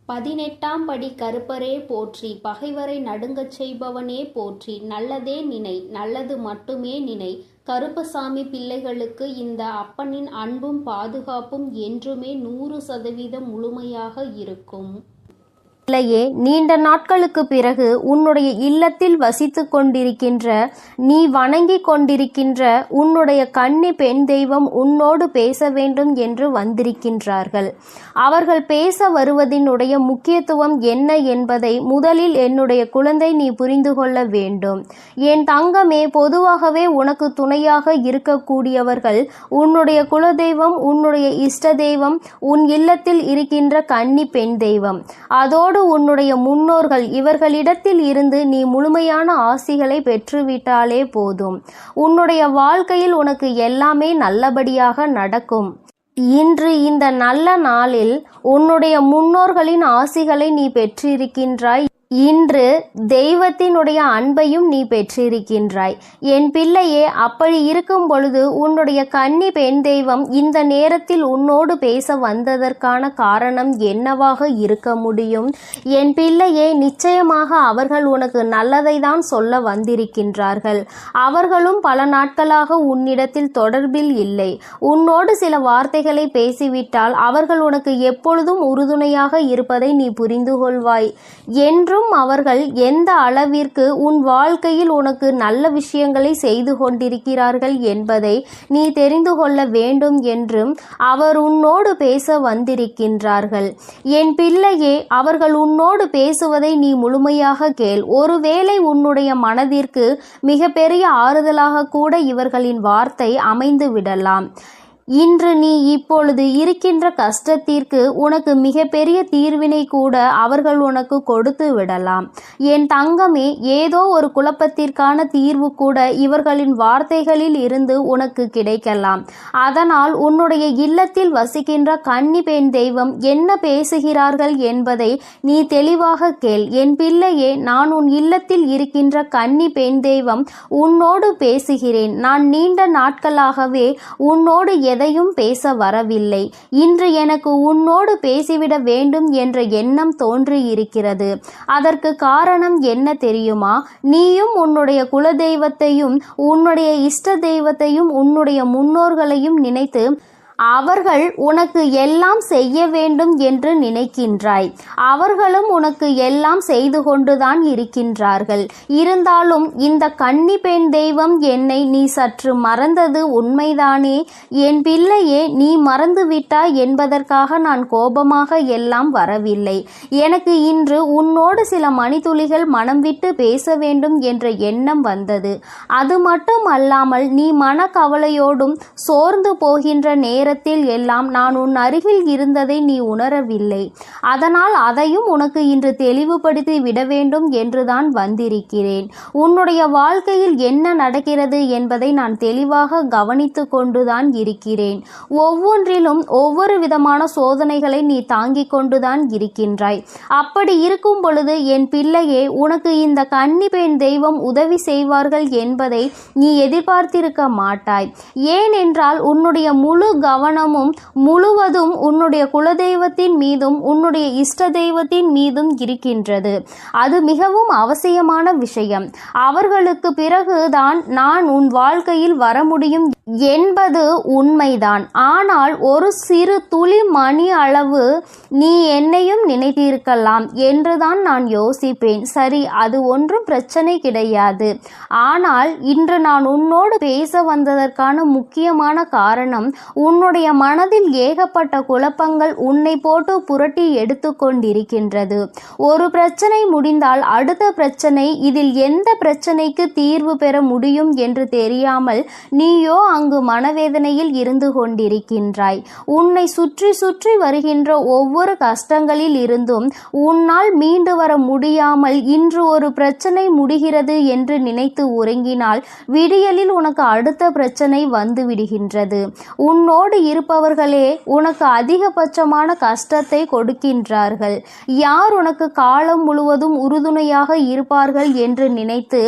18ஆம் படி கருப்பரே போற்றி, பகைவரை நடுங்கச் செய்பவனே போற்றி, நல்லதே நினை, நல்லது மட்டுமே நினை. கருப்பசாமி பிள்ளைகளுக்கு இந்த அப்பனின் அன்பும் பாதுகாப்பும் என்றுமே 100% முழுமையாக இருக்கும். பிள்ளையே, நீண்ட நாட்களுக்கு பிறகு உன்னுடைய இல்லத்தில் வசித்து கொண்டிருக்கின்ற, நீ வணங்கி கொண்டிருக்கின்ற உன்னுடைய கன்னி பெண் தெய்வம் உன்னோடு பேச வேண்டும் என்று வந்திருக்கின்றார்கள். அவர்கள் பேச வருவதினுடைய முக்கியத்துவம் என்ன என்பதை முதலில் என்னுடைய குழந்தை நீ புரிந்து கொள்ள வேண்டும். என் தங்கமே, பொதுவாகவே உனக்கு துணையாக இருக்கக்கூடியவர்கள் உன்னுடைய குலதெய்வம், உன்னுடைய இஷ்ட தெய்வம், உன் இல்லத்தில் இருக்கின்ற கன்னி பெண் தெய்வம், அதோடு உன்னுடைய முன்னோர்கள். இவர்களிடத்தில் இருந்து நீ முழுமையான ஆசிகளை பெற்றுவிட்டாலே போதும். உன்னுடைய வாழ்க்கையில் உனக்கு எல்லாமே நல்லபடியாக நடக்கும். இன்று இந்த நல்ல நாளில் உன்னுடைய முன்னோர்களின் ஆசிகளை நீ பெற்றிருக்கின்றாய். இன்று தெய்வத்தினுடைய அன்பையும் நீ பெற்றிருக்கின்றாய். என் பிள்ளையே, அப்படி இருக்கும் பொழுது உன்னுடைய கன்னி பெண் தெய்வம் இந்த நேரத்தில் உன்னோடு பேச வந்ததற்கான காரணம் என்னவாக இருக்க முடியும்? என் பிள்ளையே, நிச்சயமாக அவர்கள் உனக்கு நல்லதை தான் சொல்ல வந்திருக்கின்றார்கள். அவர்களும் பல நாட்களாக உன்னிடத்தில் தொடர்பில் இல்லை. உன்னோடு சில வார்த்தைகளை பேசிவிட்டால் அவர்கள் உனக்கு எப்பொழுதும் உறுதுணையாக இருப்பதை நீ புரிந்து கொள்வாய். என்றும் அவர்கள் எந்த அளவிற்கு உன் வாழ்க்கையில் உனக்கு நல்ல விஷயங்களை செய்து கொண்டிருக்கிறார்கள் என்பதை நீ தெரிந்து கொள்ள வேண்டும் என்றும் அவர் உன்னோடு பேச வந்திருக்கின்றார்கள். என் பிள்ளையே, அவர்கள் உன்னோடு பேசுவதை நீ முழுமையாக கேள். ஒருவேளை உன்னுடைய மனதிற்கு மிகப்பெரிய ஆறுதலாக கூட இவர்களின் வார்த்தை அமைந்து விடலாம். இன்று நீ இப்பொழுது இருக்கின்ற கஷ்டத்திற்கு உனக்கு மிகப்பெரிய தீர்வினை கூட அவர்கள் உனக்கு கொடுத்து விடலாம். என் தங்கமே, ஏதோ ஒரு குழப்பத்திற்கான தீர்வு கூட இவர்களின் வார்த்தைகளில் இருந்து உனக்கு கிடைக்கலாம். அதனால் உன்னுடைய இல்லத்தில் வசிக்கின்ற கன்னி பெண் தெய்வம் என்ன பேசுகிறார்கள் என்பதை நீ தெளிவாக கேள். என் பிள்ளையே, நான் உன் இல்லத்தில் இருக்கின்ற கன்னி பெண் தெய்வம் உன்னோடு பேசுகிறேன். நான் நீண்ட நாட்களாகவே உன்னோடு எதையும் பேச வரவில்லை. இன்று எனக்கு உன்னோடு பேசிவிட வேண்டும் என்ற எண்ணம் தோன்றியிருக்கிறது. அதற்கு காரணம் என்ன தெரியுமா? நீயும் உன்னுடைய குலதெய்வத்தையும், உன்னுடைய இஷ்ட தெய்வத்தையும், உன்னுடைய முன்னோர்களையும் நினைத்து அவர்கள் உனக்கு எல்லாம் செய்ய வேண்டும் என்று நினைக்கின்றாய். அவர்களும் உனக்கு எல்லாம் செய்து கொண்டுதான் இருக்கின்றார்கள். இருந்தாலும் இந்த கன்னி பெண் தெய்வம் என்னை நீ சற்று மறந்தது உண்மைதானே? என் பிள்ளையே, நீ மறந்துவிட்டாய் என்பதற்காக நான் கோபமாக எல்லாம் வரவில்லை. எனக்கு இன்று உன்னோடு சில மணித்துளிகள் மனம் விட்டு பேச வேண்டும் என்ற எண்ணம் வந்தது. அது மட்டும் அல்லாமல் நீ மனக்கவலையோடும் சோர்ந்து போகின்ற நேரத்தில் எல்லாம் நான் உன் அருகில் இருந்ததை நீ உணரவில்லை. அதனால் அதையும் உனக்கு இன்று தெளிவுபடுத்தி விட வேண்டும் என்றுதான் வந்திருக்கிறேன். உன்னுடைய வாழ்க்கையில் என்ன நடக்கிறது என்பதை நான் தெளிவாக கவனித்து கொண்டுதான் இருக்கிறேன். ஒவ்வொன்றிலும் ஒவ்வொரு விதமான சோதனைகளை நீ தாங்கிக் கொண்டுதான் இருக்கின்றாய். அப்படி இருக்கும் பொழுது என் பிள்ளையே, உனக்கு இந்த கன்னி பெண் தெய்வம் உதவி செய்வார்கள் என்பதை நீ எதிர்பார்த்திருக்க மாட்டாய். ஏனென்றால் உன்னுடைய முழு கவனமும் முழுவதும் உன்னுடைய குலதெய்வத்தின் மீதும் உன்னுடைய இஷ்ட தெய்வத்தின் மீதும் இருக்கின்றது. அது மிகவும் அவசியமான விஷயம். அவர்களுக்கு பிறகுதான் நான் உன் வாழ்க்கையில் வர முடியும் என்பது உண்மைதான். ஆனால் ஒரு சிறு துளி மணி அளவு நீ என்னையும் நினைத்திருக்கலாம் என்றுதான் நான் யோசிப்பேன். சரி, அது ஒன்றும் பிரச்சனை கிடையாது. ஆனால் இன்று நான் உன்னோடு பேச வந்ததற்கான முக்கியமான காரணம், உன்னுடைய மனதில் ஏகப்பட்ட குழப்பங்கள் உன்னை போட்டு புரட்டி எடுத்து கொண்டிருக்கின்றது. ஒரு பிரச்சனை முடிந்தால் அடுத்த பிரச்சனை, இதில் எந்த பிரச்சனைக்கு தீர்வு பெற முடியும் என்று தெரியாமல் நீயோ அங்கு மனவேதனையில் இருந்து கொண்டிருக்கின்றாய். உன்னை சுற்றி சுற்றி வருகின்ற ஒவ்வொரு கஷ்டங்களில் இருந்தும் உன்னால் மீண்டு வர முடியாமல் இன்று ஒரு பிரச்சனை முடிகிறது என்று நினைத்து உறங்கினால் விடியலில் உனக்கு அடுத்த பிரச்சனை வந்து விடுகின்றது. உன்னோடு இருப்பவர்களே உனக்கு அதிகபட்சமான கஷ்டத்தை கொடுக்கின்றார்கள். யார் உனக்கு காலம் முழுவதும் உறுதுணையாக இருப்பார்கள் என்று நினைத்து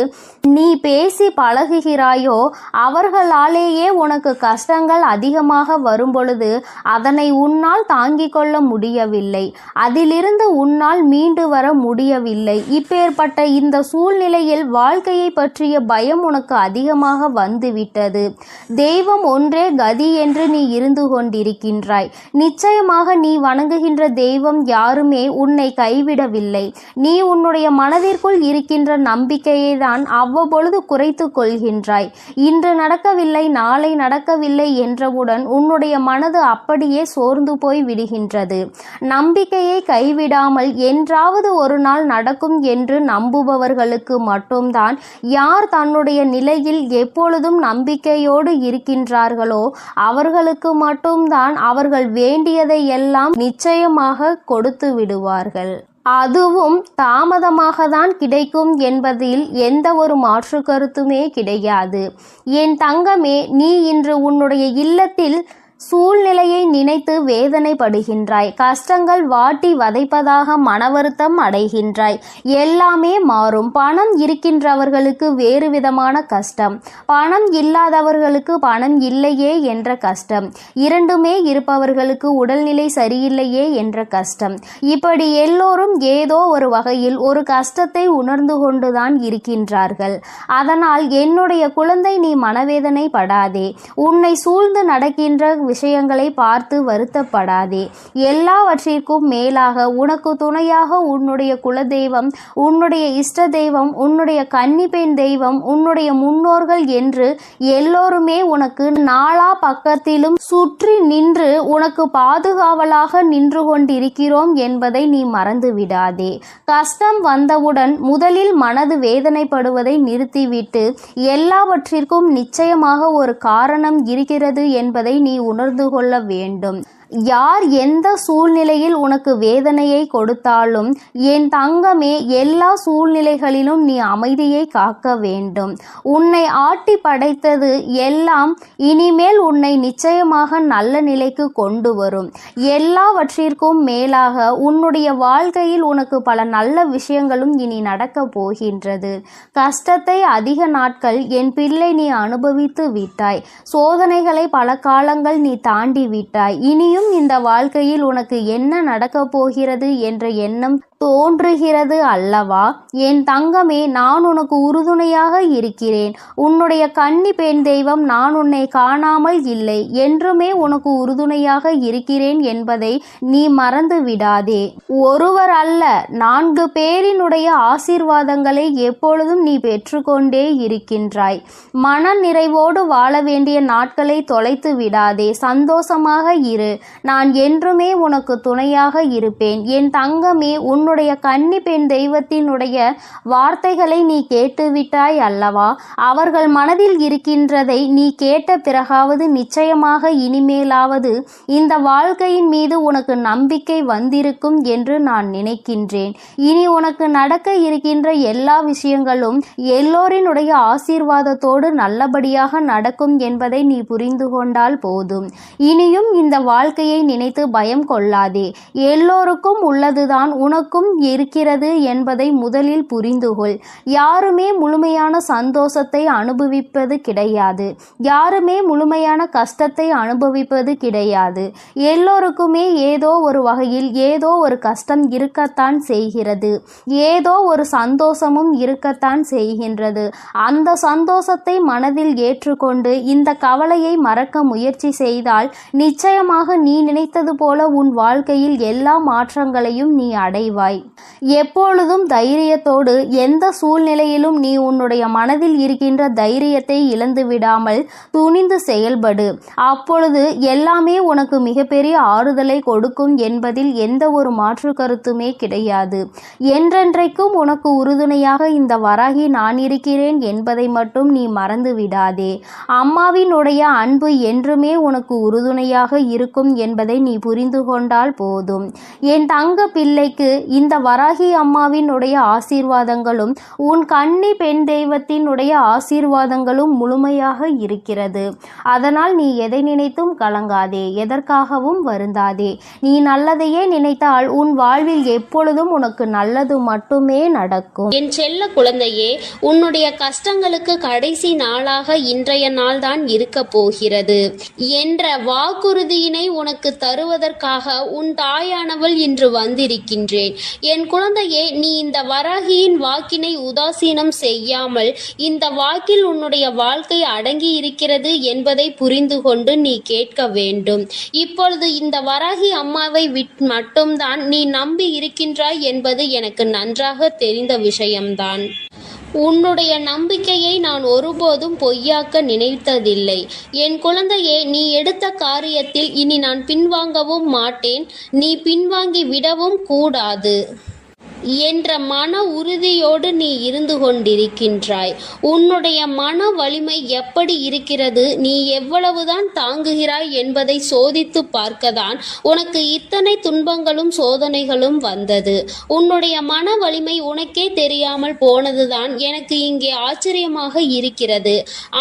நீ பேசி பழகுகிறாயோ அவர்களாலேயே உண்மையிலேயே உனக்கு கஷ்டங்கள் அதிகமாக வரும்பொழுது அதனை உன்னால் தாங்கிக் கொள்ள முடியவில்லை, அதிலிருந்து உன்னால் மீண்டு வர முடியவில்லை. இப்பேற்பட்ட இந்த சூழ்நிலையில் வாழ்க்கையை பற்றிய பயம் உனக்கு அதிகமாக வந்துவிட்டது. தெய்வம் ஒன்றே கதி என்று நீ இருந்து கொண்டிருக்கின்றாய். நிச்சயமாக நீ வணங்குகின்ற தெய்வம் யாருமே உன்னை கைவிடவில்லை. நீ உன்னுடைய மனதிற்குள் இருக்கின்ற நம்பிக்கையை தான் அவ்வப்பொழுது குறைத்து கொள்கின்றாய். இன்று நடக்கவில்லை, நாளை நடக்கவில்லை என்றவுடன் உன்னுடைய மனது அப்படியே சோர்ந்து போய் விடுகின்றது. நம்பிக்கையை கைவிடாமல் என்றாவது ஒரு நாள் நடக்கும் என்று நம்புபவர்களுக்கு மட்டும்தான், யார் தன்னுடைய நிலையில் எப்பொழுதும் நம்பிக்கையோடு இருக்கின்றார்களோ அவர்களுக்கு மட்டும்தான் அவர்கள் வேண்டியதை எல்லாம் நிச்சயமாக கொடுத்து விடுவார்கள். அதுவும் தாமதமாக தான் கிடைக்கும் என்பதில் எந்த ஒரு மாற்று கருத்துமே கிடையாது. என் தங்கமே, நீ இன்று உன்னுடைய இல்லத்தில் சூழ்நிலையை நினைத்து வேதனைப்படுகின்றாய். கஷ்டங்கள் வாட்டி வதைப்பதாக மனவருத்தம் அடைகின்றாய். எல்லாமே மாறும். பணம் இருக்கின்றவர்களுக்கு வேறு விதமான கஷ்டம், பணம் இல்லாதவர்களுக்கு பணம் இல்லையே என்ற கஷ்டம், இரண்டுமே இருப்பவர்களுக்கு உடல்நிலை சரியில்லையே என்ற கஷ்டம். இப்படி எல்லோரும் ஏதோ ஒரு வகையில் ஒரு கஷ்டத்தை உணர்ந்து கொண்டுதான் இருக்கின்றார்கள். அதனால் என்னுடைய குழந்தை, நீ மனவேதனை படாதே. உன்னை சூழ்ந்து நடக்கின்ற விஷயங்களை பார்த்து வருத்தப்படாதே. எல்லாவற்றிற்கும் மேலாக உனக்கு துணையாக உன்னுடைய குலதெய்வம், உன்னுடைய இஷ்ட தெய்வம், உன்னுடைய கன்னி பெண் தெய்வம், உன்னுடைய முன்னோர்கள் என்று எல்லோருமே உனக்கு நாலா பக்கத்திலும் சுற்றி நின்று உனக்கு பாதுகாவலாக நின்று கொண்டிருக்கிறோம் என்பதை நீ மறந்து விடாதே. கஷ்டம் வந்தவுடன் முதலில் மனது வேதனைப்படுவதை நிறுத்திவிட்டு எல்லாவற்றிற்கும் நிச்சயமாக ஒரு காரணம் இருக்கிறது என்பதை நீ உணர்ந்து கொள்ள வேண்டும். யார் எந்த சூழ்நிலையில் உனக்கு வேதனையை கொடுத்தாலும் என் தங்கமே, எல்லா சூழ்நிலைகளிலும் நீ அமைதியை காக்க வேண்டும். உன்னை ஆட்டி படைத்தது எல்லாம் இனிமேல் உன்னை நிச்சயமாக நல்ல நிலைக்கு கொண்டு வரும். எல்லாவற்றிற்கும் மேலாக உன்னுடைய வாழ்க்கையில் உனக்கு பல நல்ல விஷயங்களும் இனி நடக்க போகின்றது. கஷ்டத்தை அதிக நாட்கள் என் பிள்ளை நீ அனுபவித்து விட்டாய். சோதனைகளை பல காலங்கள் நீ தாண்டி விட்டாய். இனியும் இந்த வாழ்க்கையில் உனக்கு என்ன நடக்கப் போகிறது என்ற எண்ணம் தோன்றுகிறது அல்லவா? என் தங்கமே, நான் உனக்கு உறுதுணையாக இருக்கிறேன். உன்னுடைய கன்னி பெண் தெய்வம் நான் உன்னை காணாமல் இல்லை, என்றுமே உனக்கு உறுதுணையாக இருக்கிறேன் என்பதை நீ மறந்து விடாதே. ஒருவர் அல்ல, 4 பேரினுடைய ஆசீர்வாதங்களை எப்பொழுதும் நீ பெற்றுக்கொண்டே இருக்கின்றாய். மன நிறைவோடு வாழ வேண்டிய நாட்களை தொலைத்து விடாதே. சந்தோஷமாக இரு. நான் என்றுமே உனக்கு துணையாக இருப்பேன். என் தங்கமே, உன்னுடைய கன்னி பெண் தெய்வத்தினுடைய வார்த்தைகளை நீ கேட்டுவிட்டாய் அல்லவா? அவர்கள் மனதில் இருக்கின்றதை நீ கேட்ட பிறகாவது நிச்சயமாக இனிமேலாவது இந்த வாழ்க்கையின் மீது உனக்கு நம்பிக்கை வந்திருக்கும் என்று நான் நினைக்கின்றேன். இனி உனக்கு நடக்க இருக்கின்ற எல்லா விஷயங்களும் எல்லோரினுடைய ஆசீர்வாதத்தோடு நல்லபடியாக நடக்கும் என்பதை நீ புரிந்து கொண்டால் போதும். இனியும் இந்த வாழ்க்கையை நினைத்து பயம் கொள்ளாதே. எல்லோருக்கும் உள்ளதுதான் உனக்கும் இருக்கிறது என்பதை முதலில் புரிந்துகொள். யாருமே முழுமையான சந்தோஷத்தை அனுபவிப்பது கிடையாது. யாருமே முழுமையான கஷ்டத்தை அனுபவிப்பது கிடையாது. எல்லோருக்குமே ஏதோ ஒரு வகையில் ஏதோ ஒரு கஷ்டம் இருக்கத்தான் செய்கிறது. ஏதோ ஒரு சந்தோஷமும் இருக்கத்தான் செய்கின்றது. அந்த சந்தோஷத்தை மனதில் ஏற்றுக்கொண்டு இந்த கவலையை மறக்க முயற்சி செய்தால் நிச்சயமாக நீ நினைத்தது போல உன் வாழ்க்கையில் எல்லா மாற்றங்களையும் நீ அடைவாய். எப்பொழுதும் தைரியத்தோடு எந்த சூழ்நிலையிலும் நீ உன்னுடைய மனதில் இருக்கின்ற தைரியத்தை இழந்து விடாமல் துணிந்து செயல்படு. அப்பொழுது எல்லாமே உனக்கு மிகப்பெரிய ஆறுதலை கொடுக்கும் என்பதில் எந்த ஒரு மாற்று கருத்துமே கிடையாது. என்றென்றைக்கும் உனக்கு உறுதுணையாக இந்த வராகி நான் இருக்கிறேன் என்பதை மட்டும் நீ மறந்து விடாதே. அம்மாவினுடைய அன்பு என்றுமே உனக்கு உறுதுணையாக இருக்கும் என்பதை நீ புரிந்து கொண்டால் போதும். என் தங்க பிள்ளைக்கு இந்த வராகி அம்மாவினுடைய ஆசீர்வாதங்களும் உன் கன்னி பெண் தெய்வத்தினுடைய ஆசீர்வாதங்களும் முழுமையாக இருக்கிறது. அதனால் நீ எதை நினைத்தும் கலங்காதே, எதற்காகவும் வருந்தாதே. நீ நல்லதையே நினைத்தால் உன் வாழ்வில் எப்பொழுதும் உனக்கு நல்லது மட்டுமே நடக்கும். என் செல்ல குழந்தையே, உன்னுடைய கஷ்டங்களுக்கு கடைசி நாளாக இன்றைய நாள் தான் இருக்க போகிறது என்ற வாக்குறுதியினை உனக்கு தருவதற்காக உன் தாயானவள் இன்று வந்திருக்கின்றேன். என் குழந்தையே, நீ இந்த வராகியின் வாக்கினை உதாசீனம் செய்யாமல் இந்த வாக்கில் உன்னுடைய வாழ்க்கை அடங்கி இருக்கிறது என்பதை புரிந்து கொண்டு நீ கேட்க வேண்டும். இப்பொழுது இந்த வராகி அம்மாவை மட்டும்தான் நீ நம்பி இருக்கின்றாய் என்பது எனக்கு நன்றாக தெரிந்த விஷயம்தான். உன்னுடைய நம்பிக்கையை நான் ஒருபோதும் பொய்யாக்க நினைத்ததில்லை. என் குழந்தையே, நீ எடுத்த காரியத்தில் இனி நான் பின்வாங்கவும் மாட்டேன், நீ பின்வாங்கி விடவும் கூடாது என்ற மன உறுதியோடு நீ இருந்து கொண்டிருக்கின்றாய். உன்னுடைய மன வலிமை எப்படி இருக்கிறது, நீ எவ்வளவுதான் தாங்குகிறாய் என்பதை சோதித்து பார்க்கத்தான் உனக்கு இத்தனை துன்பங்களும் சோதனைகளும் வந்தது. உன்னுடைய மன வலிமை உனக்கே தெரியாமல் போனதுதான் எனக்கு இங்கே ஆச்சரியமாக இருக்கிறது.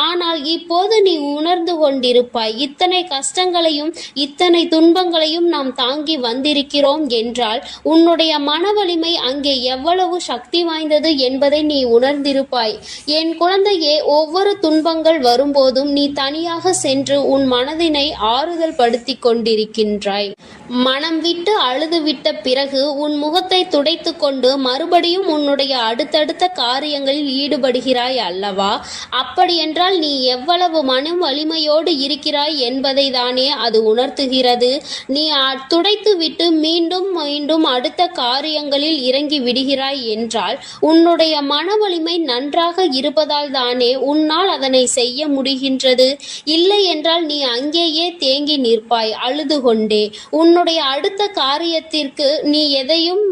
ஆனால் இப்போது நீ உணர்ந்து கொண்டிருப்பாய், இத்தனை கஷ்டங்களையும் இத்தனை துன்பங்களையும் நாம் தாங்கி வந்திருக்கிறோம் என்றால் உன்னுடைய மன வலிமை அங்கே எவ்வளவு சக்தி வாய்ந்தது என்பதை நீ உணர்ந்திருப்பாய். என் குழந்தையே, ஒவ்வொரு துன்பங்கள் வரும்போதும் நீ தனியாக சென்று உன் மனதினை ஆறுதல் படுத்தி கொண்டிருக்கின்றாய். மனம் விட்டு அழுது விட்ட பிறகு உன் முகத்தை துடைத்து கொண்டு மறுபடியும் உன்னுடைய அடுத்தடுத்த காரியங்களில் ஈடுபடுகிறாய் அல்லவா? அப்படியென்றால் நீ எவ்வளவு மன வலிமையோடு இருக்கிறாய் என்பதை தானே அது உணர்த்துகிறது. நீ துடைத்து விட்டு மீண்டும் மீண்டும் அடுத்த காரியங்களில் இறங்கி விடுகிறாய் என்றால் உன்னுடைய மன வலிமை நன்றாக இருப்பதால் தானே உன்னால் அதனை செய்ய முடிகின்றது. இல்லை என்றால் நீ அங்கேயே தேங்கி நிற்பாய் அழுது கொண்டே. உன்னுடைய அடுத்த காரியத்திற்கு நீ எதையும்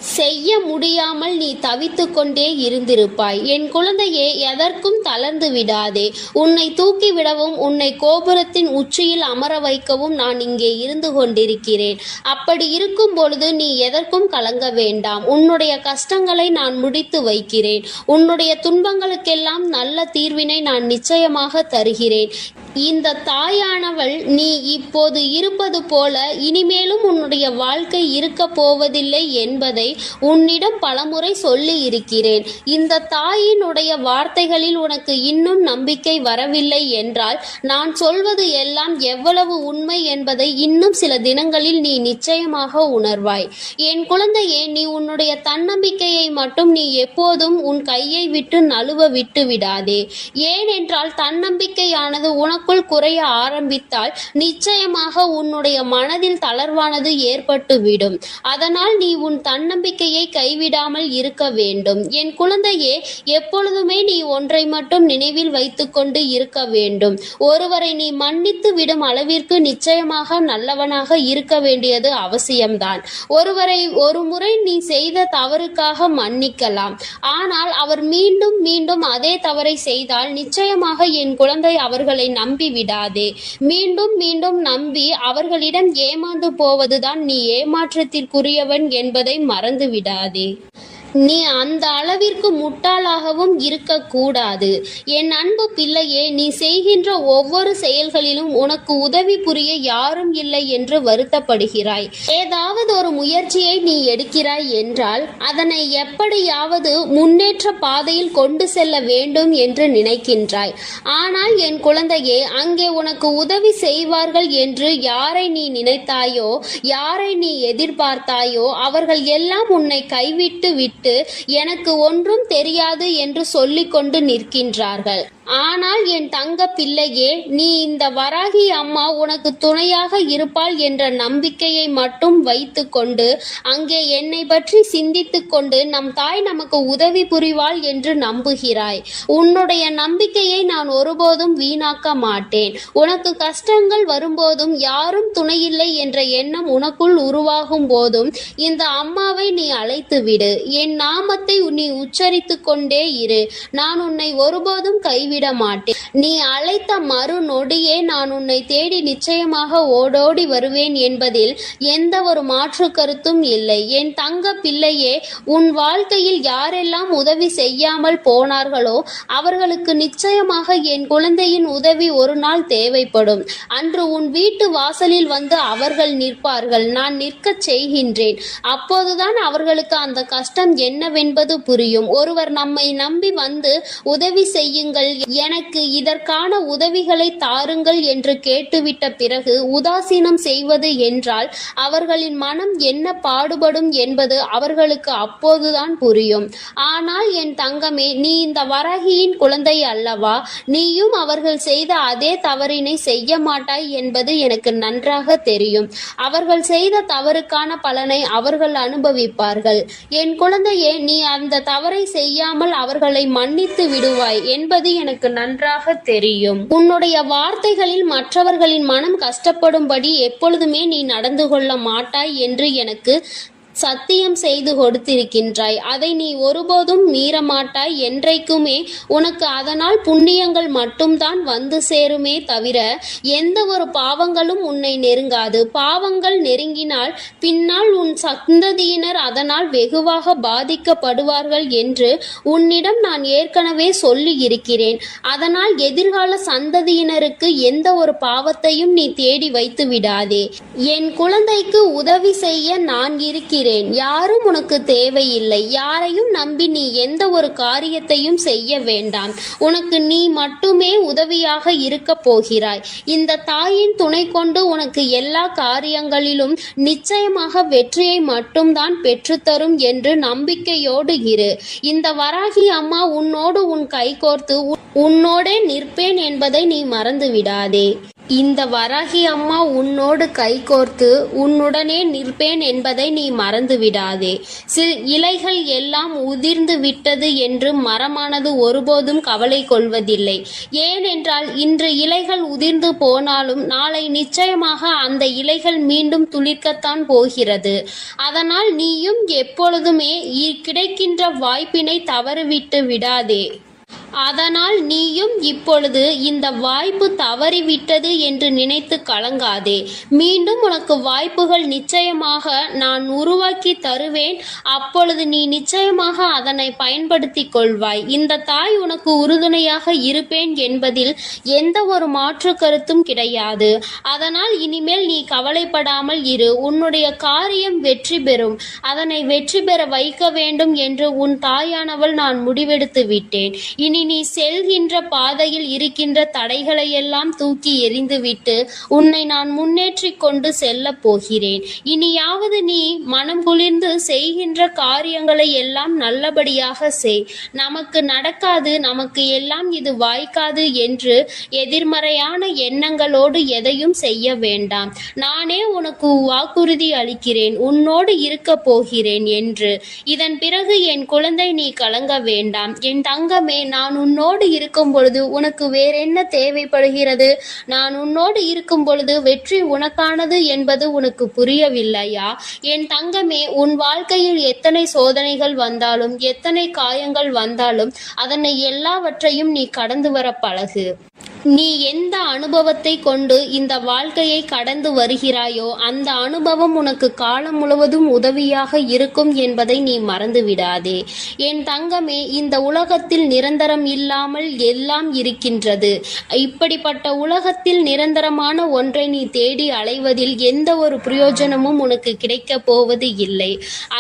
செய்ய முடியாமல் நீ தவித்து கொண்டே இருந்திருப்பாய். என் குழந்தையே, எதற்கும் தளர்ந்து விடாதே. உன்னை தூக்கிவிடவும் உன்னை கோபுரத்தின் உச்சியில் அமர வைக்கவும் நான் இங்கே இருந்து கொண்டிருக்கிறேன். அப்படி இருக்கும் பொழுது நீ எதற்கும் கலங்க வேண்டாம். உன்னுடைய கஷ்டங்களை நான் முடித்து வைக்கிறேன். உன்னுடைய துன்பங்களுக்கெல்லாம் நல்ல தீர்வினை நான் நிச்சயமாக தருகிறேன். இந்த தாயானவள் நீ இப்போது இருப்பது போல இனிமேலும் உன்னுடைய வாழ்க்கை இருக்க போவதில்லை என்பதை உன்னிடம் பலமுறை சொல்லி இருக்கிறேன். இந்த தாயினுடைய வார்த்தைகளில் உனக்கு இன்னும் நம்பிக்கை வரவில்லை என்றால் நான் சொல்வது எல்லாம் எவ்வளவு உண்மை என்பதை இன்னும் சில தினங்களில் நீ நிச்சயமாக உணர்வாய். என் குழந்தையே, நீ உன்னுடைய தன்னம்பிக்கையை மட்டும் நீ எப்போதும் உன் கையை விட்டு நழுவ விட்டு விடாதே. ஏனென்றால் தன்னம்பிக்கையானது உனக்குள் குறைய ஆரம்பித்தால் நிச்சயமாக உன்னுடைய மனதில் தளர்வானது ஏற்பட்டுவிடும். அதனால் நீ உன் தன்னம்பிக்கையை கைவிடாமல் இருக்க வேண்டும். என் குழந்தையே, எப்பொழுதுமே நீ ஒன்றை மட்டும் நினைவில் வைத்துக்கொண்டு இருக்க வேண்டும். ஒருவரை நீ மன்னித்து விடும் அளவிற்கு நிச்சயமாக நல்லவனாக இருக்க வேண்டியது அவசியம்தான். ஒருவரை ஒரு முறை நீ செய்த தவறுக்காக மன்னிக்கலாம். ஆனால் அவர் மீண்டும் மீண்டும் அதே தவறை செய்தால் நிச்சயமாக என் குழந்தை அவர்களை நம்பி விடாதே. மீண்டும் மீண்டும் நம்பி அவர்களிடம் ஏமாந்து போவதுதான் நீ ஏமாற்றத்திற்குரியவன் என்பதை மறந்து விடாதே. நீ அந்த அளவிற்கு முட்டாளாகவும் இருக்கக்கூடாது. என் அன்பு பிள்ளையே, நீ செய்கின்ற ஒவ்வொரு செயல்களிலும் உனக்கு உதவி புரிய யாரும் இல்லை என்று வருத்தப்படுகிறாய். ஏதாவது ஒரு முயற்சியை நீ எடுக்கிறாய் என்றால் அதனை எப்படியாவது முன்னேற்ற பாதையில் கொண்டு செல்ல வேண்டும் என்று நினைக்கின்றாய். ஆனால் என் குழந்தையே, அங்கே உனக்கு உதவி செய்வார்கள் என்று யாரை நீ நினைத்தாயோ, யாரை நீ எதிர்பார்த்தாயோ, அவர்கள் எல்லாம் உன்னை கைவிட்டு விட்டு எனக்கு ஒன்றும் தெரியாது என்று சொல்லிக் கொண்டு நிற்கின்றார்கள். ஆனால் என் தங்க பிள்ளையே, நீ இந்த வராகி அம்மா உனக்கு துணையாக இருப்பாள் என்ற நம்பிக்கையை மட்டும் வைத்து கொண்டு அங்கே என்னை பற்றி சிந்தித்து கொண்டு நம் தாய் நமக்கு உதவி புரிவாள் என்று நம்புகிறாய். உன்னுடைய நம்பிக்கையை நான் ஒருபோதும் வீணாக்க மாட்டேன். உனக்கு கஷ்டங்கள் வரும்போதும் யாரும் துணையில்லை என்ற எண்ணம் உனக்குள் உருவாகும் போதும் இந்த அம்மாவை நீ அழைத்து விடு. என் நாமத்தை நீ உச்சரித்து கொண்டே இரு. நான் உன்னை ஒருபோதும் கைவிட விட்டுவிட மாட்டேன். நீ அழைத்த மறு நொடியே நான் உன்னை தேடி நிச்சயமாக ஓடோடி வருவேன் என்பதில் எந்த ஒரு மாற்று கருத்தும் இல்லை. என் தங்க பிள்ளையே, உன் வாழ்க்கையில் யாரெல்லாம் உதவி செய்யாமல் போனார்களோ அவர்களுக்கு நிச்சயமாக என் குழந்தையின் உதவி ஒரு நாள் தேவைப்படும். அன்று உன் வீட்டு வாசலில் வந்து அவர்கள் நிற்பார்கள். நான் நிற்கச் செய்கின்றேன். அப்போதுதான் அவர்களுக்கு அந்த கஷ்டம் என்னவென்பது புரியும். ஒருவர் நம்மை நம்பி வந்து உதவி செய்யுங்கள், எனக்கு இதற்கான உதவிகளை தாருங்கள் என்று கேட்டுவிட்ட பிறகு உதாசீனம் செய்வது என்றால் அவர்களின் மனம் என்ன பாடுபடும் என்பது அவர்களுக்கு அப்போதுதான் புரியும். ஆனால் என் தங்கமே, நீ இந்த வராகியின் குழந்தை அல்லவா? நீயும் அவர்கள் செய்த அதே தவறினை செய்ய மாட்டாய் என்பது எனக்கு நன்றாக தெரியும். அவர்கள் செய்த தவறுக்கான பலனை அவர்கள் அனுபவிப்பார்கள். என் குழந்தையே, நீ அந்த தவறை செய்யாமல் அவர்களை மன்னித்து விடுவாய் என்பது எனக்கு நன்றாக தெரியும். உன்னுடைய வார்த்தைகளில் மற்றவர்களின் மனம் கஷ்டப்படும்படி எப்பொழுதுமே நீ நடந்து கொள்ள மாட்டாய் என்று எனக்கு சத்தியம் செய்து கொடுத்திருக்கின்றாய். அதை நீ ஒருபோதும் மீறமாட்டாய். என்றைக்குமே உனக்கு அதனால் புண்ணியங்கள் மட்டும்தான் வந்து சேருமே தவிர எந்த ஒரு பாவங்களும் உன்னை நெருங்காது. பாவங்கள் நெருங்கினால் பின்னால் உன் சந்ததியினர் அதனால் வெகுவாக பாதிக்கப்படுவார்கள் என்று உன்னிடம் நான் ஏற்கனவே சொல்லி இருக்கிறேன். அதனால் எதிர்கால சந்ததியினருக்கு எந்த ஒரு பாவத்தையும் நீ தேடி வைத்து விடாதே. என் குழந்தைக்கு உதவி செய்ய நான் இருக்கிறேன். யாரும் உனக்கு தேவையில்லை. யாரையும் நம்பி நீ எந்த ஒரு காரியத்தையும் செய்ய வேண்டாம். உனக்கு நீ மட்டுமே உதவியாக இருக்க போகிறாய். இந்த தாயின் துணை கொண்டு உனக்கு எல்லா காரியங்களிலும் நிச்சயமாக வெற்றியை மட்டும்தான் பெற்றுத்தரும் என்று நம்பிக்கையோடு இரு. இந்த வராகி அம்மா உன்னோடு உன் கைகோர்த்து உன்னோடே நிற்பேன் என்பதை நீ மறந்து விடாதே. இந்த வராகி அம்மா உன்னோடு கைகோர்த்து உன்னுடனே நிற்பேன் என்பதை நீ மறந்து விடாதே. இலைகள் எல்லாம் உதிர்ந்து விட்டது என்று மரமானது ஒருபோதும் கவலை கொள்வதில்லை. ஏனென்றால் இன்று இலைகள் உதிர்ந்து போனாலும் நாளை நிச்சயமாக அந்த இலைகள் மீண்டும் துளிர்க்கத்தான் போகிறது. அதனால் நீயும் எப்பொழுதுமே கிடைக்கின்ற வாய்ப்பினை தவறிவிட்டு விடாதே. அதனால் நீயும் இப்பொழுது இந்த வாய்ப்பு தவறிவிட்டது என்று நினைத்து கலங்காதே. மீண்டும் உனக்கு வாய்ப்புகள் நிச்சயமாக நான் உருவாக்கி தருவேன். அப்பொழுது நீ நிச்சயமாக அதனை பயன்படுத்தி கொள்வாய். இந்த தாய் உனக்கு உறுதுணையாக இருப்பேன் என்பதில் எந்த ஒரு மாற்று கருத்தும் கிடையாது. அதனால் இனிமேல் நீ கவலைப்படாமல் இரு. உன்னுடைய காரியம் வெற்றி பெறும். அதனை வெற்றி பெற வைக்க வேண்டும் என்று உன் தாயானவள் நான் முடிவெடுத்து விட்டேன். இனி நீ செல்கின்ற பாதையில் இருக்கின்ற தடைகளையெல்லாம் தூக்கி எறிந்துவிட்டு உன்னை நான் முன்னேற்றி கொண்டு செல்ல போகிறேன். இனியாவது நீ மனம் குளிர்ந்து செய்கின்ற காரியங்களை எல்லாம் நல்லபடியாக செய். நமக்கு நடக்காது, நமக்கு எல்லாம் இது வாய்க்காது என்று எதிர்மறையான எண்ணங்களோடு எதையும் செய்ய வேண்டாம். நானே உனக்கு வாக்குறுதி அளிக்கிறேன், உன்னோடு இருக்க போகிறேன் என்று. இதன் பிறகு என் குழந்தை, நீ கலங்க வேண்டாம். என் தங்கமே, நான் உன்னோடு இருக்கும் பொழுது உனக்கு வேறென்ன தேவைப்படுகிறது? நான் உன்னோடு இருக்கும் பொழுது வெற்றி உனக்கானது என்பது உனக்கு புரியவில்லையா? என் தங்கமே, உன் வாழ்க்கையில் எத்தனை சோதனைகள் வந்தாலும் எத்தனை காயங்கள் வந்தாலும் அதனை எல்லாவற்றையும் நீ கடந்து வர பழகு. நீ எந்த அனுபவத்தை கொண்டு இந்த வாழ்க்கையை கடந்து வருகிறாயோ அந்த அனுபவம் உனக்கு காலம் முழுவதும் உதவியாக இருக்கும் என்பதை நீ மறந்து விடாதே. என் தங்கமே, இந்த உலகத்தில் நிரந்தரம் இல்லாமல் எல்லாம் இருக்கின்றது. இப்படிப்பட்ட உலகத்தில் நிரந்தரமான ஒன்றை நீ தேடி அலைவதில் எந்த ஒரு பிரயோஜனமும் உனக்கு கிடைக்க போவது இல்லை.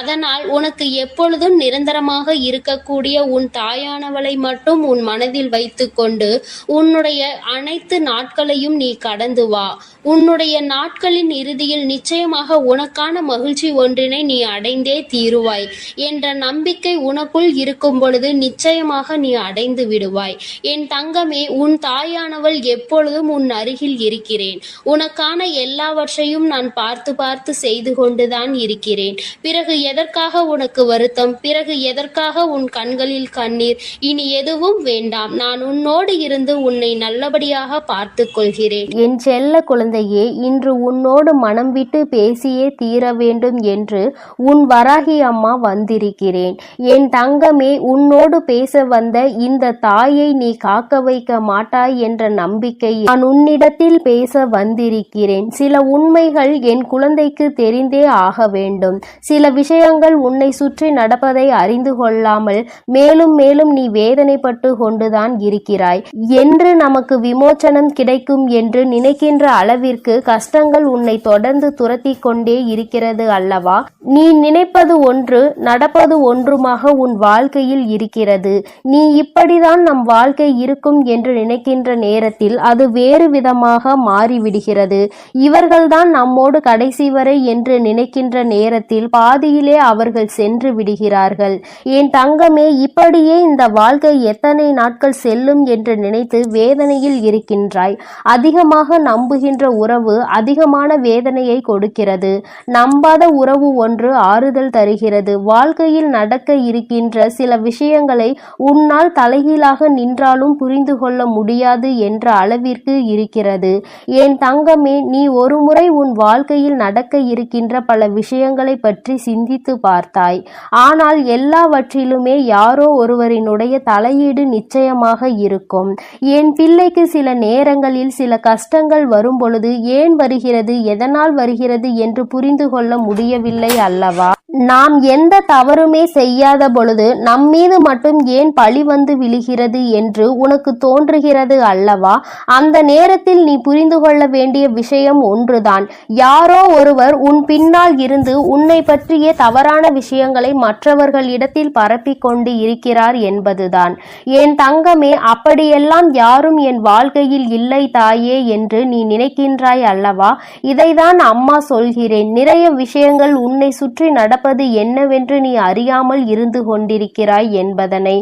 அதனால் உனக்கு எப்பொழுதும் நிரந்தரமாக இருக்கக்கூடிய உன் தாயானவளை மட்டும் உன் மனதில் வைத்துக்கொண்டு உன்னுடைய அனைத்து நாட்களையும் நீ கடந்து வா. உன்னுடைய நாட்களின் இறுதியில் நிச்சயமாக உனக்கான மகிழ்ச்சி ஒன்றினை நீ அடைந்தே தீருவாய் என்ற நம்பிக்கை உனக்குள் இருக்கும் பொழுது நிச்சயமாக நீ அடைந்து விடுவாய். என் தங்கமே, உன் தாயானவள் எப்பொழுதும் உன் அருகில் இருக்கிறேன். உனக்கான எல்லாவற்றையும் நான் பார்த்து பார்த்து செய்து கொண்டுதான் இருக்கிறேன். பிறகு எதற்காக உனக்கு வருத்தம்? பிறகு எதற்காக உன் கண்களில் கண்ணீர்? இனி எதுவும் வேண்டாம். நான் உன்னோடு இருந்து உன்னை நல்ல நல்லபடியாக பார்த்து கொள்கிறேன். என் செல்ல குழந்தையே, இன்று உன்னோடு மனம் விட்டு பேசியே தீர வேண்டும் என்று உன் வராகி அம்மா வந்திருக்கிறேன். என் தங்கமே, உன்னோடு பேச வந்த இந்த தாயை நீ காக்க வைக்க மாட்டாய் என்ற நம்பிக்கை நான் உன்னிடத்தில் பேச வந்திருக்கிறேன். சில உண்மைகள் என் குழந்தைக்கு தெரிந்தே ஆக வேண்டும். சில விஷயங்கள் உன்னை சுற்றி நடப்பதை அறிந்து கொள்ளாமல் மேலும் மேலும் நீ வேதனைப்பட்டு கொண்டுதான் இருக்கிறாய். என்று நமக்கு விமோச்சனம் கிடைக்கும் என்று நினைக்கின்ற அளவிற்கு கஷ்டங்கள் உன்னை தொடர்ந்து துரத்தி கொண்டே இருக்கிறது அல்லவா? நீ நினைப்பது ஒன்று, நடப்பது ஒன்றுமாக உன் வாழ்க்கையில் இருக்கிறது. நீ இப்படிதான் நம் வாழ்க்கை இருக்கும் என்று நினைக்கின்ற நேரத்தில் அது வேறு விதமாக மாறிவிடுகிறது. இவர்கள்தான் நம்மோடு கடைசி வரை என்று நினைக்கின்ற நேரத்தில் பாதியிலே அவர்கள் சென்று விடுகிறார்கள். என் தங்கமே, இப்படியே இந்த வாழ்க்கை எத்தனை நாட்கள் செல்லும் என்று நினைத்து வேதனையில் இருக்கின்றாய். அதிகமாக நம்புகின்ற உறவு அதிகமான வேதனையை கொடுக்கிறது. நம்பாத உறவு ஒன்று ஆறுதல் தருகிறது. வாழ்க்கையில் நடக்க இருக்கின்ற சில விஷயங்களை உன்னால் தலைகீழாக நின்றாலும் புரிந்து கொள்ள முடியாது என்ற அளவிற்கு இருக்கிறது. என் தங்கமே, நீ ஒருமுறை உன் வாழ்க்கையில் நடக்க இருக்கின்ற பல விஷயங்களை பற்றி சிந்தித்து பார்த்தாய். ஆனால் எல்லாவற்றிலுமே யாரோ ஒருவரினுடைய தலையீடு நிச்சயமாக இருக்கும். என் பிள்ளைக்கு சில நேரங்களில் சில கஷ்டங்கள் வரும் பொழுது ஏன் வருகிறது, எதனால் வருகிறது என்று புரிந்து கொள்ள முடியவில்லை அல்லவா? நாம் எந்த தவறுமே செய்யாத பொழுது நம்மீது மட்டும் ஏன் பழி வந்து விழுகிறது என்று உனக்கு தோன்றுகிறது அல்லவா? அந்த நேரத்தில் நீ புரிந்து கொள்ள வேண்டிய விஷயம் ஒன்றுதான். யாரோ ஒருவர் உன் பின்னால் இருந்து உன்னை பற்றிய தவறான விஷயங்களை மற்றவர்களிடத்தில் பரப்பிக் கொண்டு இருக்கிறார் என்பதுதான். என் தங்கமே, அப்படியெல்லாம் யாரும் என் வாழ்க்கையில் இல்லை தாயே என்று நீ நினைக்கின்றாய் அல்லவா? இதைதான் அம்மா சொல்கிறேன். நிறைய விஷயங்கள் உன்னை சுற்றி நடப்பது என்னவென்று நீ அறியாமல் இருந்து கொண்டிருக்கிறாய் என்பதனை.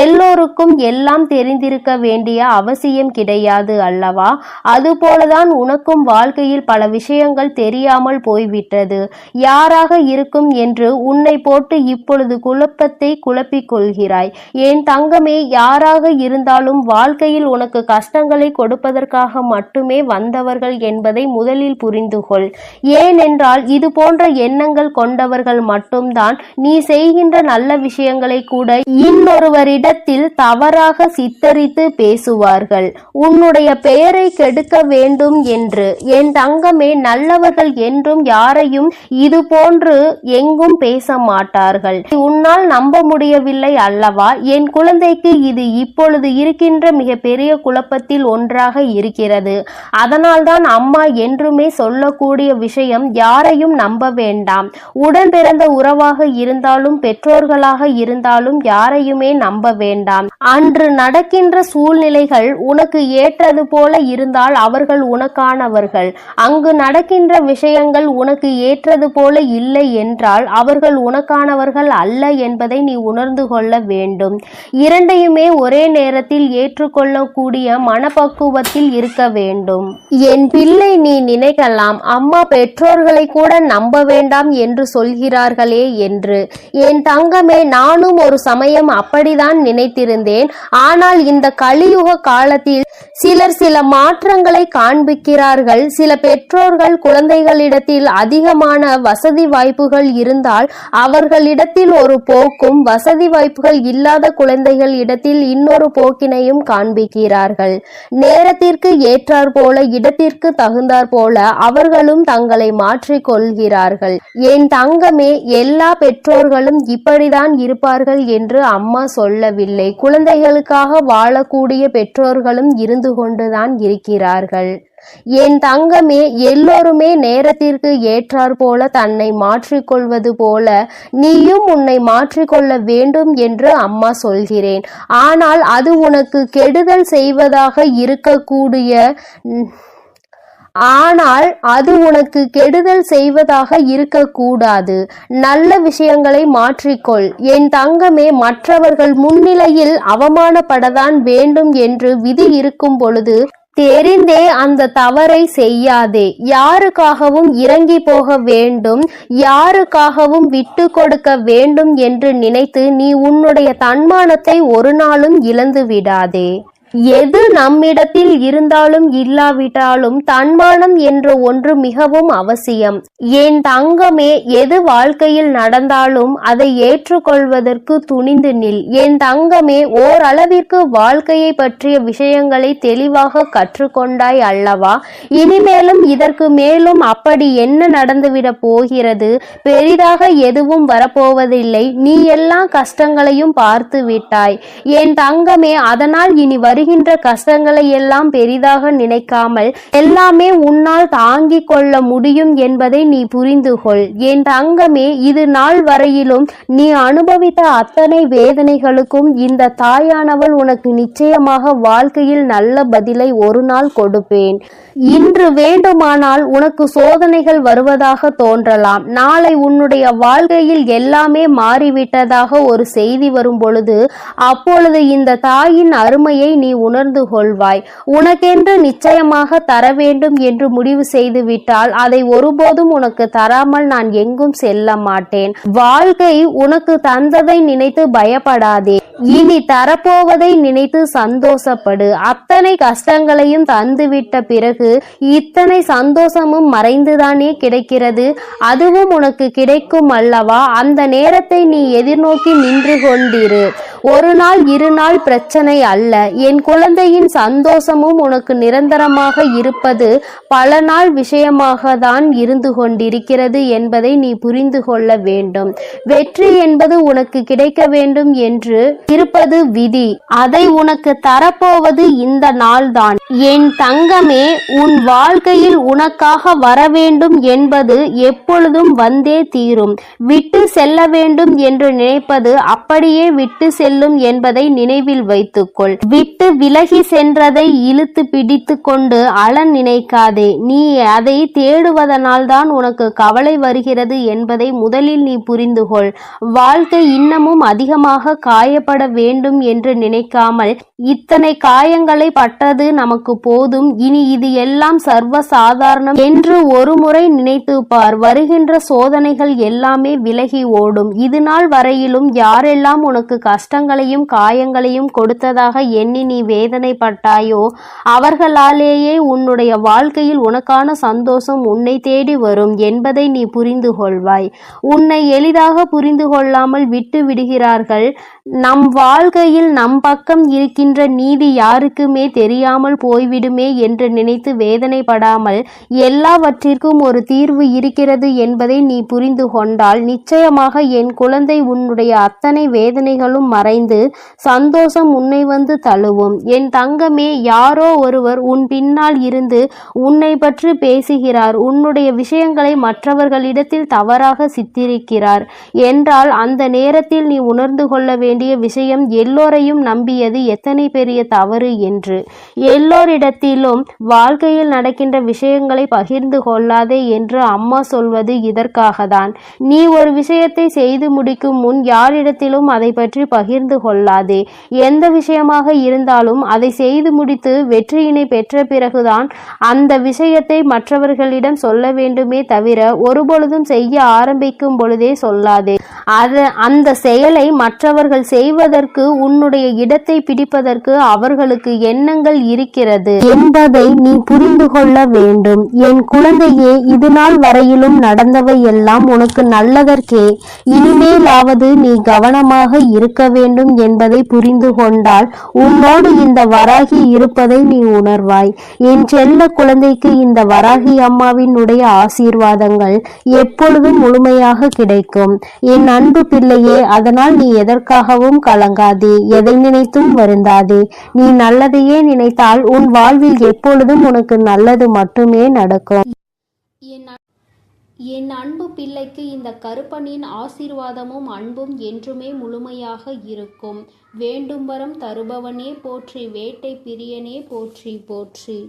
எல்லோருக்கும் எல்லாம் தெரிந்திருக்க வேண்டிய அவசியம் கிடையாது அல்லவா? அதுபோலதான் உனக்கும் வாழ்க்கையில் பல விஷயங்கள் தெரியாமல் போய்விட்டது. யாராக இருக்கும் என்று உன்னை போட்டு இப்பொழுது குழப்பத்தை குழப்பிக் கொள்கிறாய். என் தங்கமே, யாராக இருந்தாலும் வாழ்க்கையில் உனக்கு கஷ்டங்களை கொடுப்பதற்காக மட்டுமே வந்தவர்கள் என்பதை முதலில் புரிந்துகொள். ஏனென்றால் இது போன்ற எண்ணங்கள் கொண்டவர்கள் மட்டும்தான் நீ செய்கின்ற நல்ல விஷயங்களை கூட இன்னொருவரிடத்தில் தவறாக சித்தரித்து பேசுவார்கள், உன்னுடைய பெயரை கெடுக்க வேண்டும் என்று. என் தங்கமே, நல்லவர்கள் என்றும் யாரையும் இது போன்று எங்கும் பேச மாட்டார்கள். உன்னால் நம்ப முடியவில்லை அல்லவா? என் குழந்தைக்கு இது இப்பொழுது இருக்கின்ற மிக பெரிய குழப்பத்தில் ஒன்றாக இருக்கிறது. அதனால்தான் அம்மா என்றுமே சொல்லக்கூடிய விஷயம், யாரையும் நம்ப வேண்டாம். உடன் பிறந்த உறவாக இருந்தாலும் பெற்றோர்களாக இருந்தாலும் யாரையுமே நம்ப வேண்டாம். அன்று நடக்கின்ற சூழ்நிலைகள் உனக்கு ஏற்றது போல இருந்தால் அவர்கள் உனக்கானவர்கள். அங்கு நடக்கின்ற விஷயங்கள் உனக்கு ஏற்றது போல இல்லை என்றால் அவர்கள் உனக்கானவர்கள் அல்ல என்பதை நீ உணர்ந்து கொள்ள வேண்டும். இரண்டையுமே ஒரே நேரத்தில் ஏற்றுக்கொள்ளக்கூடிய மனப்பக்குவத்தில் இருக்க வேண்டும். என் பிள்ளை, நீ நினைக்கலாம், அம்மா பெற்றோர்களை கூட நம்ப வேண்டாம் என்று சொல்கிறார்களே என்று. என் தங்கமே, நானும் ஒரு சமயம் அப்படிதான் நினைத்திருந்தேன். ஆனால் இந்த கலியுக காலத்தில் சிலர் சில மாற்றங்களை காண்பிக்கிறார்கள். சில பெற்றோர்கள் குழந்தைகளிடத்தில் அதிகமான வசதி வாய்ப்புகள் இருந்தால் அவர்களிடத்தில் ஒரு போக்கும், வசதி வாய்ப்புகள் இல்லாத குழந்தைகள் இடத்தில் இன்னொரு போக்கினையும் காண்பிக்கிறார்கள். நேரத்திற்கு ஏற்றார் போல, இடத்திற்கு தகுந்தார் போல அவர்களும் தங்களை மாற்றிக் கொள்கிறார்கள். என் தங்கமே, எல்லா பெற்றோர்களும் இப்படிதான் இருப்பார்கள் என்று அம்மா சொல்லவில்லை. குழந்தைகளுக்காக வாழக்கூடிய பெற்றோர்களும் இருந்து கொண்டுதான் இருக்கிறார்கள். என் தங்கமே, எல்லோருமே நேரத்திற்கு ஏற்றார் போல தன்னை மாற்றிக்கொள்வது போல நீயும் உன்னை மாற்றிக்கொள்ள வேண்டும் என்று அம்மா சொல்கிறேன். ஆனால் அது உனக்கு கெடுதல் செய்வதாக இருக்கக்கூடாது. நல்ல விஷயங்களை மாற்றிக்கொள். என் தங்கமே, மற்றவர்கள் முன்னிலையில் அவமானப்படத்தான் வேண்டும் என்று விதி இருக்கும் பொழுது தெரிந்தே அந்த தவறை செய்யாதே. யாருக்காகவும் இறங்கி போக வேண்டும், யாருக்காகவும் விட்டு கொடுக்க வேண்டும் என்று நினைத்து நீ உன்னுடைய தன்மானத்தை ஒரு நாளும் இழந்து விடாதே. எது நம்மிடத்தில் இருந்தாலும் இல்லாவிட்டாலும் தன்மானம் என்ற ஒன்று மிகவும் அவசியம். என் தங்கமே, எது வாழ்க்கையில் நடந்தாலும் அதை ஏற்றுக்கொள்வதற்கு துணிந்து நில். என் தங்கமே, ஓரளவிற்கு வாழ்க்கையை பற்றிய விஷயங்களை தெளிவாக கற்றுக்கொண்டாய் அல்லவா? இனிமேலும் இதற்கு மேலும் அப்படி என்ன நடந்துவிடப் போகிறது? பெரிதாக எதுவும் வரப்போவதில்லை. நீ எல்லா கஷ்டங்களையும் பார்த்து விட்டாய் என் தங்கமே. அதனால் இனி வருகின்ற கஷ்டங்களை எல்லாம் பெரிதாக நினைக்காமல் எல்லாமே உன்னால் தாங்கிக் கொள்ள முடியும் என்பதை நீ புரிந்து கொள். என் தங்கமே, இது நாள் வரையிலும் நீ அனுபவித்த அத்தனை வேதனைகளுக்கும் இந்த தாயானவள் உனக்கு நிச்சயமாக வாழ்க்கையில் நல்ல பதிலை ஒரு நாள் கொடுப்பேன். இன்று வேண்டுமானால் உனக்கு சோதனைகள் வருவதாக தோன்றலாம். நாளை உன்னுடைய வாழ்க்கையில் எல்லாமே மாறிவிட்டதாக ஒரு செய்தி வரும் பொழுது அப்பொழுது இந்த தாயின் அருமையை நீ உணர்ந்து கொள்வாய். உனக்கென்று நிச்சயமாக தர வேண்டும் என்று முடிவு செய்து விட்டால் அதை ஒருபோதும் உனக்கு தராமல் நான் எங்கும் செல்ல மாட்டேன். வாழ்க்கை உனக்கு தந்ததை நினைத்து பயப்படாதே. இனி தரப்போவதை நினைத்து சந்தோஷப்படு. அத்தனை கஷ்டங்களையும் தந்துவிட்ட பிறகு இத்தனை சந்தோஷமும் மறைந்துதானே கிடைக்கிறது. அதுவும் உனக்கு கிடைக்கும் அல்லவா? அந்த நேரத்தை நீ எதிர்நோக்கி நின்று கொண்டிரு. ஒரு நாள் இரு நாள் பிரச்சனை அல்ல. என் குழந்தையின் சந்தோஷமும் உனக்கு நிரந்தரமாக இருப்பது பல நாள் விஷயமாக தான் இருந்து கொண்டிருக்கிறது என்பதை நீ புரிந்து கொள்ள வேண்டும். வெற்றி என்பது உனக்கு கிடைக்க வேண்டும் என்று இருப்பது விதி. அதை உனக்கு தரப்போவது இந்த நாள்தான். என் தங்கமே, உன் வாழ்க்கையில் உனக்காக வர வேண்டும் என்பது எப்பொழுதும் வந்தே தீரும். விட்டு செல்ல வேண்டும் என்று நினைப்பது அப்படியே விட்டு செல்லும் என்பதை நினைவில் வைத்துக்கொள். விட்டு விலகி சென்றதை இழுத்து பிடித்து கொண்டு அழ நினைக்காதே. நீ அதை தேடுவதனால் தான் உனக்கு கவலை வருகிறது என்பதை முதலில் நீ புரிந்து கொள். வாழ்க்கை இன்னமும் அதிகமாக காயப்பட வேண்டும் என்று நினைக்காமல் இத்தனை காயங்களை பட்டது நமக்கு போதும். இனி இது எல்லாம் சர்வ சாதாரணம் என்று ஒரு முறை நினைத்து பார். வருகின்ற சோதனைகள் எல்லாமே விலகி ஓடும். இது நாள் வரையிலும் யாரெல்லாம் உனக்கு கஷ்டங்களையும் காயங்களையும் கொடுத்ததாக எண்ணி நீ வேதனைப்பட்டாயோ அவர்களாலேயே உன்னுடைய வாழ்க்கையில் உனக்கான சந்தோஷம் உன்னை தேடி வரும் என்பதை நீ புரிந்து கொள்வாய். உன்னை எளிதாக புரிந்து கொள்ளாமல் விட்டு விடுகிறார்கள். நம் வாழ்க்கையில் நம் பக்கம் இருக்கின்ற நீதி யாருக்குமே தெரியாமல் போய்விடுமே என்று நினைத்து வேதனைப்படாமல் எல்லாவற்றிற்கும் ஒரு தீர்வு இருக்கிறது என்பதை நீ புரிந்து கொண்டால் நிச்சயமாக என் குழந்தை உன்னுடைய அத்தனை வேதனைகளும் மறைந்து சந்தோஷம் உன்னை வந்து தழுவும். என் தங்கமே, யாரோ ஒருவர் உன் பின்னால் இருந்து உன்னை பற்றி பேசுகிறார். உன்னுடைய விஷயங்களை மற்றவர்களிடத்தில் தவறாக சித்தரிக்கிறார் என்றால் அந்த நேரத்தில் நீ உணர்ந்து கொள்ள வேண்டிய விஷயம் எல்லோரையும் நம்பியது எத்தனை பெரிய தவறு என்று. எல்லோரிடத்திலும் வாழ்க்கையில் நடக்கின்ற விஷயங்களை பகிர்ந்து கொள்ளாதே என்று அம்மா சொல்வது இதற்காகத்தான். நீ ஒரு விஷயத்தை செய்து முடிக்கும் முன் யாரிடத்திலும் அதை பற்றி பகிர்ந்து கொள்ளாதே. எந்த விஷயமாக இருந்தாலும் அதை செய்து முடித்து வெற்றியினை பெற்ற பிறகுதான் அந்த விஷயத்தை மற்றவர்களிடம் சொல்ல வேண்டுமே தவிர ஒருபொழுதும் செய்ய ஆரம்பிக்கும் பொழுதே சொல்லாதே. அந்த செயலை மற்றவர்கள் செய்வதற்கு உன்னுடைய இடத்தை பிடிப்பதற்கு அவர்களுக்கு எண்ணங்கள் இருக்கிறது என்பதை நீ புரிந்து கொள்ள வேண்டும். என் குழந்தையே, இது நாள் வரையிலும் நடந்தவை எல்லாம் உனக்கு நல்லதற்கே. இனிமேலாவது நீ கவனமாக இருக்க வேண்டும் என்பதை புரிந்து கொண்டால் உன்னோடு இந்த வராகி இருப்பதை நீ உணர்வாய். என் செல்ல குழந்தைக்கு இந்த வராகி அம்மாவினுடைய ஆசீர்வாதங்கள் எப்பொழுதும் முழுமையாக கிடைக்கும். என் அன்பு பிள்ளையே, அதனால் நீ எதற்காகவும் கலங்காதே, எதை நினைத்தும் வருந்தாதே. நீ நல்லதையே நினைத்தால் உன் வாழ்வில் எப்பொழுதும் உனக்கு நல்லது மட்டுமே நடக்கும். என் அன்பு பிள்ளைக்கு இந்த கருப்பனின் ஆசீர்வாதமும் அன்பும் என்றுமே முழுமையாக இருக்கும். வேண்டும் வரம் தருபவனே போற்றி, வேட்டை பிரியனே போற்றி போற்றி.